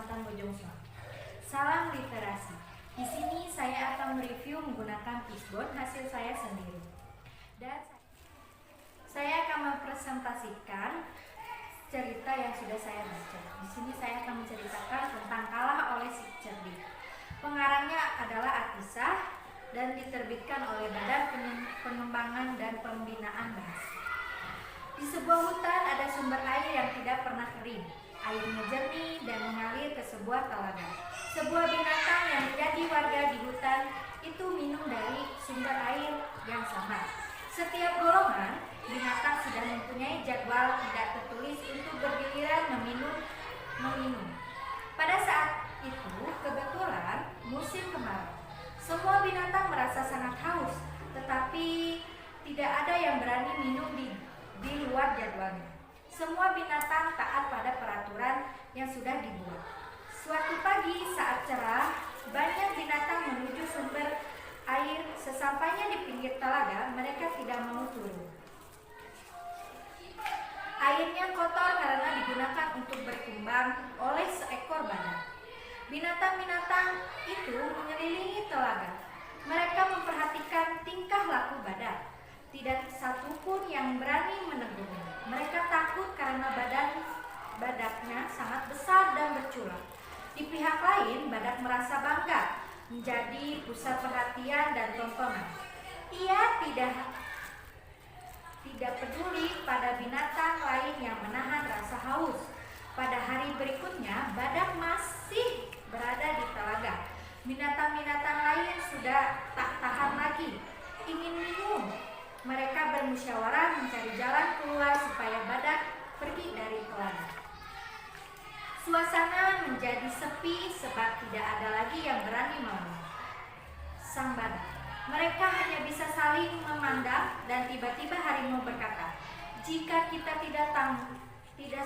Kecamatan Bojongsoang. Salam literasi. Di sini saya akan mereview menggunakan fishbone hasil saya sendiri. Dan saya akan mempresentasikan cerita yang sudah saya baca. Di sini saya akan menceritakan tentang Kalah oleh si Cerdik. Pengarangnya adalah Atisah dan diterbitkan oleh Badan Pengembangan dan Pembinaan Bahasa. Di sebuah hutan ada sumber air yang tidak pernah kering. Airnya jernih dan mengalir ke sebuah telaga. Sebuah binatang yang menjadi warga di hutan itu minum dari sumber air yang sama. Setiap golongan binatang sudah mempunyai jadwal tidak tertulis untuk bergiliran meminum. Pada saat itu kebetulan musim kemarau. Semua binatang merasa sangat haus, tetapi tidak ada yang berani minum di luar jadwalnya. Semua binatang taat pada peraturan yang sudah dibuat. Suatu pagi saat cerah, banyak binatang menuju sumber air. Sesampainya di pinggir telaga, mereka tidak mau turun. Airnya kotor karena digunakan untuk berkembang oleh seekor badak. Binatang-binatang itu mengelilingi telaga. Mereka memperhatikan tingkah laku badak. Tidak satupun yang berani menegurnya. Mereka takut karena badaknya sangat besar dan berculang. Di pihak lain, badak merasa bangga menjadi pusat perhatian dan tontonan. Ia tidak peduli pada binatang lain yang menahan rasa haus. Pada hari berikutnya, badak masih berada di telaga. Binatang-binatang lain sudah tak tahan lagi, ingin minum. Mereka bermusyawarah mencari jalan keluar supaya badak pergi dari telaga. Suasana menjadi sepi sebab tidak ada lagi yang berani melawan sang badak. Mereka hanya bisa saling memandang dan tiba-tiba harimau berkata, "Jika kita tidak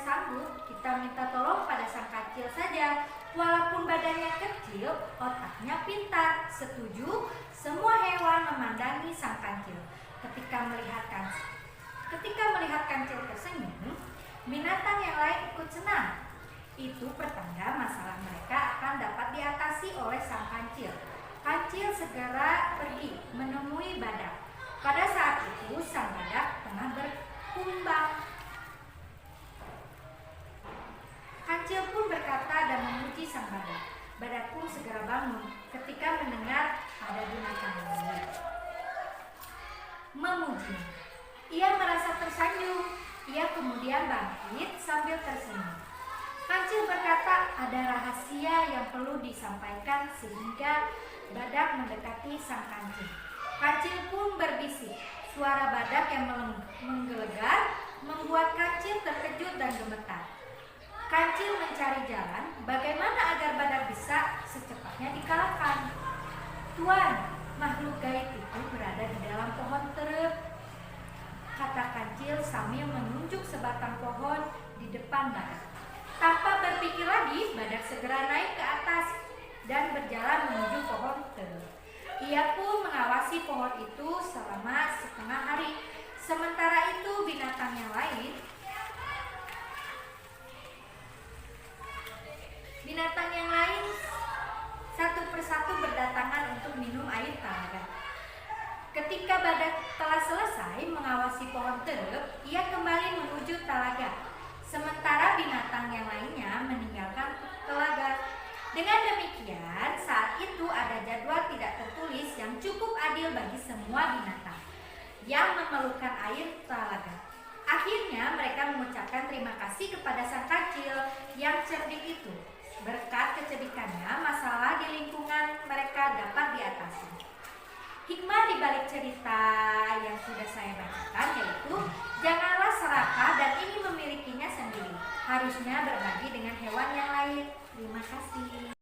sanggup, kita minta tolong pada sang kancil saja. Walaupun badannya kecil, otaknya pintar." Setuju, semua hewan memandangi sang kancil. Ketika melihat kancil tersenyum, binatang yang lain ikut senang. Itu pertanda masalah mereka akan dapat diatasi oleh sang kancil. Kancil segera pergi menemui badak. Pada saat itu sang badak tengah berkumbang. Kancil pun berkata dan memuji sang badak. Badak pun segera bangun ketika mendengar ada binatang lain memuji. Ia merasa tersanjung. Ia kemudian bangkit sambil tersenyum. Kancil berkata ada rahasia yang perlu disampaikan sehingga badak mendekati sang kancil. Kancil pun berbisik. Suara badak yang menggelegar membuat kancil terkejut dan gemetar. Kancil mencari jalan bagaimana agar badak bisa secepatnya dikalahkan. "Tuan, makhluk gaib itu berada di dalam pohon terep," kata kancil sambil menunjuk sebatang pohon di depan badak. Tanpa berpikir lagi, badak segera naik ke atas dan berjalan menuju pohon terep. Ia pun mengawasi pohon itu selama setengah hari. Sementara itu binatang yang lain satu persatu berdatangan untuk minum air telaga. Ketika badak telah selesai mengawasi pohon terep, ia kembali menuju telaga. Sementara binatang yang lainnya meninggalkan telaga. Dengan demikian, saat itu ada jadwal tidak tertulis yang cukup adil bagi semua binatang yang memerlukan air telaga. Akhirnya mereka mengucapkan terima kasih kepada sang kancil yang cerdik itu. Berkat kecerdikannya, masalah di lingkungan mereka dapat diatasi. Hikmah di balik cerita yang sudah saya bacakan yaitu janganlah serakah dan ingin memilikinya sendiri. Harusnya berbagi dengan hewan yang lain. Terima kasih.